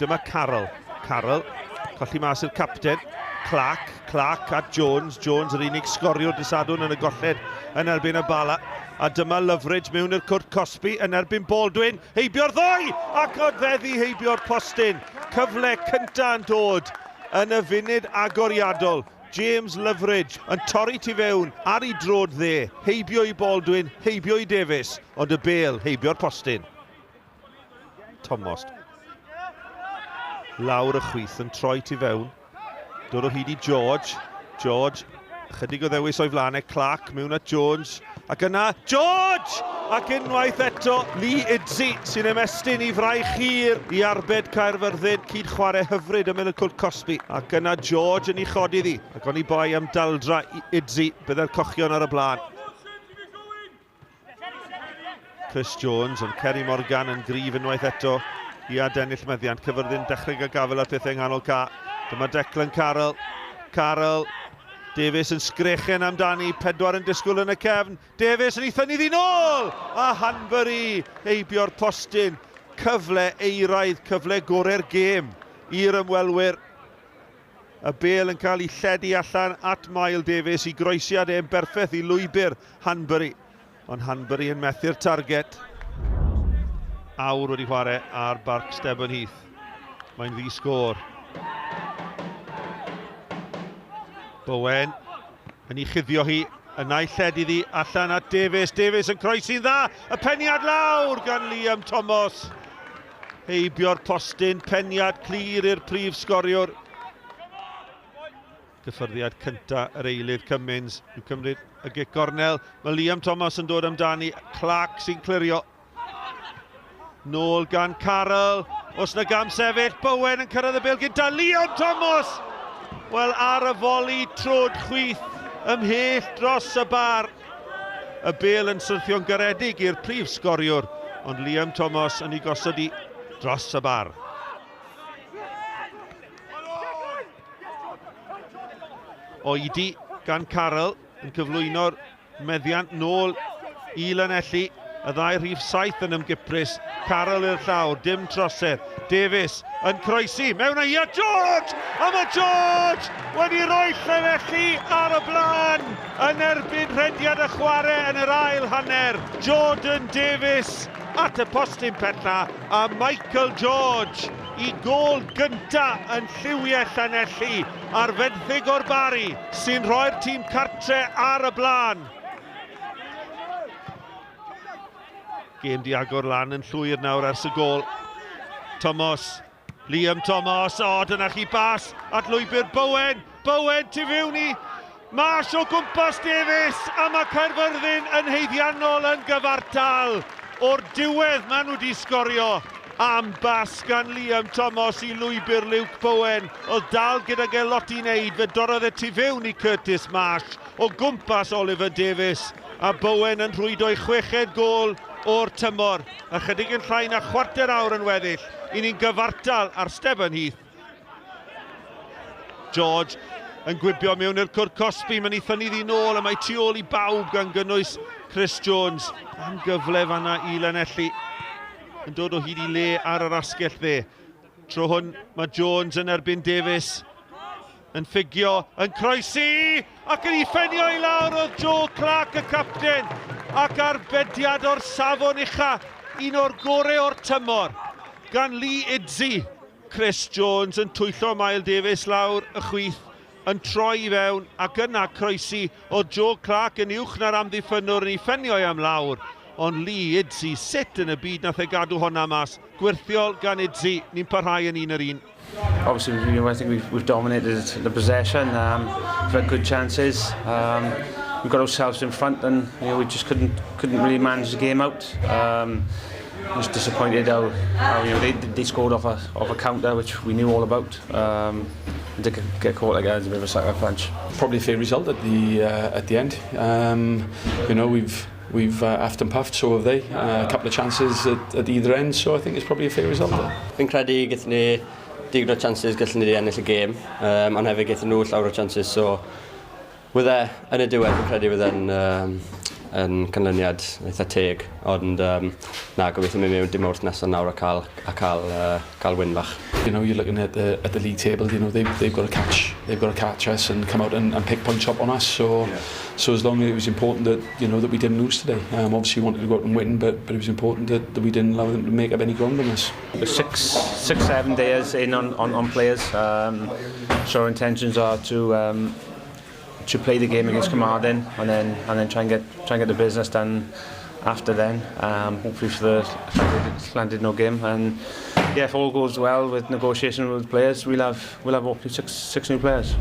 Dyma Carroll. Carroll, colli mas i'r capten. Clark at Jones. Jones yr unig sgoriwr dysadwn yn y golled yn erbyn y bala. A dyma Loveridge mewn i'r cwrt Cosby yn erbyn Baldwin. Heibio'r ddoi! Ac odfeddi heibio'r postyn. Cyfle cynta yn dod yn y funud agoriadol. James Loveridge yn torri tu fewn ar ei drod dde. Heibio i Baldwin, heibio i Davies. Ond y bêl, heibio'r postyn. Thomas. Lawr y chwith yn troi tu fewn. Dod o hyd i George. George, chydig o ddewis o'i flanau. Clark mewn at Jones. Ac yna, George! Ac unwaith eto, Lee Idzi sy'n ymestyn i fraich hir i arbed Caerfyrddin. Cyd chwarae hyfryd ym y cwlt Cosby. Ac yna George yn ei chodi ddi. Ac o'n i boi am daldra i Idzi, byddai'r cochion ar y blaen. Chris Jones yn Kerry Morgan yn grif unwaith eto i adennill meddiant. Caerfyrddin dechrau gael gafel at pethau nghanol ca. Dyma Declan Carroll. Carroll. Davies yn sgrechen amdani. Pedwar yn disgwyl yn y cefn. Davies yn ei thynnu ddi nôl. A Hanbury heibio'r postyn. Cyfle eiraidd, cyfle gorau'r gêm i'r ymwelwyr. Y bêl yn cael ei lledu allan at Mael Davies i groesiad e'n berffaith i lwybr Hanbury. Ond Hanbury yn methu'r target. Awr wedi chwarae ar Barc Stebon Heath. Mae'n ddi-sgôr. Bowen yn ei chuddio hi, yna i lledu ddi allan at Davies. Davies yn croesi'n dda, y peniad lawr gan Liam Thomas. Heibio'r postyn, peniad clir i'r prif sgoriwr. Gyffyrddiad cynta yr eilydd Cummins. I'w cymryd y gic gornel. Mae Liam Thomas yn dod amdani. Clark sy'n clirio. Nôl gan Carroll. Os na gam sefyll, Bowen yn cyrraedd y bêl gyda Liam Thomas. Wel, ar y foli trod chwith ymhell dros y bar. Y bêl yn syrthio'n garedig i'r prif sgoriwr, ond Liam Thomas yn ei gosod i dros y bar. Oedi gan Carroll yn cyflwyno'r meddiant nôl i Llanelli. Y ddau rhif saith yn ymgyprus. Carroll i'r llawr, dim trosedd. Davies yn croesi, mewn â hi at George! A mae George wedi rhoi Llanelli ar y blaen yn erbyn rhediad y chwarae yn yr ail hanner. Jordan Davies at y postyn petha a Michael George i gôl gynta yn lliwiau Llanelli ar fenthyg o'r Bari sy'n rhoi'r tîm cartre ar y blaen. Gêm di agor lan yn llwyr nawr ers y gôl. Thomas, Liam Thomas, dyna chi bas at lwybr Bowen. Bowen tu fewn i Marsh o gwmpas Davies, a mae Caerfyrddin yn heiddiannol yn gyfartal. O'r diwedd maen nhw wedi sgorio am bas gan Liam Thomas i lwybr Luke Bowen. Oedd dal gyda gael lot i wneud, fe dorodd e tu fewn i Curtis Marsh o gwmpas Oliver Davies. A Bowen yn rhwydo i chweched gôl o'r tymor. A chydig yn llai na chwarter awr yn weddill. I ni'n gyfartal ar Stebon Heath. George yn gwibio mewn i'r cwrt Cosby. Mae'n ei thynnu ddi nôl a mae tu ôl i bawb gan gynnwys Chris Jones. Am gyfle fanna i Llanelli. Yn dod o hyd i le ar yr asgell dde. Tro hwn mae Jones yn erbyn Davies. Yn ffigio, yn croesi, ac yn ei ffenio i lawr oedd Joe Clark y capten. Ac arbediad o'r safon ucha, un o'r gorau o'r tymor. Gan Lee Idzi, Chris Jones yn twyllo Mael Davies lawr y chwith, yn troi i fewn, ac yna croesi oedd Joe Clark yn uwch na'r amddiffynwr yn ei ffenio i am lawr. Ond Lee Idzi, sut yn y byd nath e gadw honna mas? Gwirthiol gan Idzi, ni'n parhau yn un ar un. Obviously, I think we've dominated the possession. We've had good chances. We got ourselves in front, and we just couldn't really manage the game out. I was disappointed how they scored off a counter, which we knew all about. To get caught like that is a bit of a sucker punch. Probably a fair result at the end. We've huffed and puffed, so have they. A couple of chances at either end, so I think it's probably a fair result. Fi'n credu gyda ni digon o chances gallwn ni ennill y gêm, ond hefyd gyda nhw llawer o chances, so wydde yn y diwedd fi'n credu yn canlyniad eitha teg, ond na, gobeithio mynd mewn dim wrth nesaf nawr a cael win bach. You know, you're looking at the league table. You know, they've got to catch us and come out and pick points up on us. So as long as it was important that that we didn't lose today. Obviously, we wanted to go out and win, but it was important that we didn't allow them to make up any ground on us. 6-7 days in on players. So our intentions are to play the game against Caerfyrddin and then try and get the business done after then. Hopefully for the Llanelli game, and yeah, if all goes well with negotiation with players, we'll have hopefully six new players.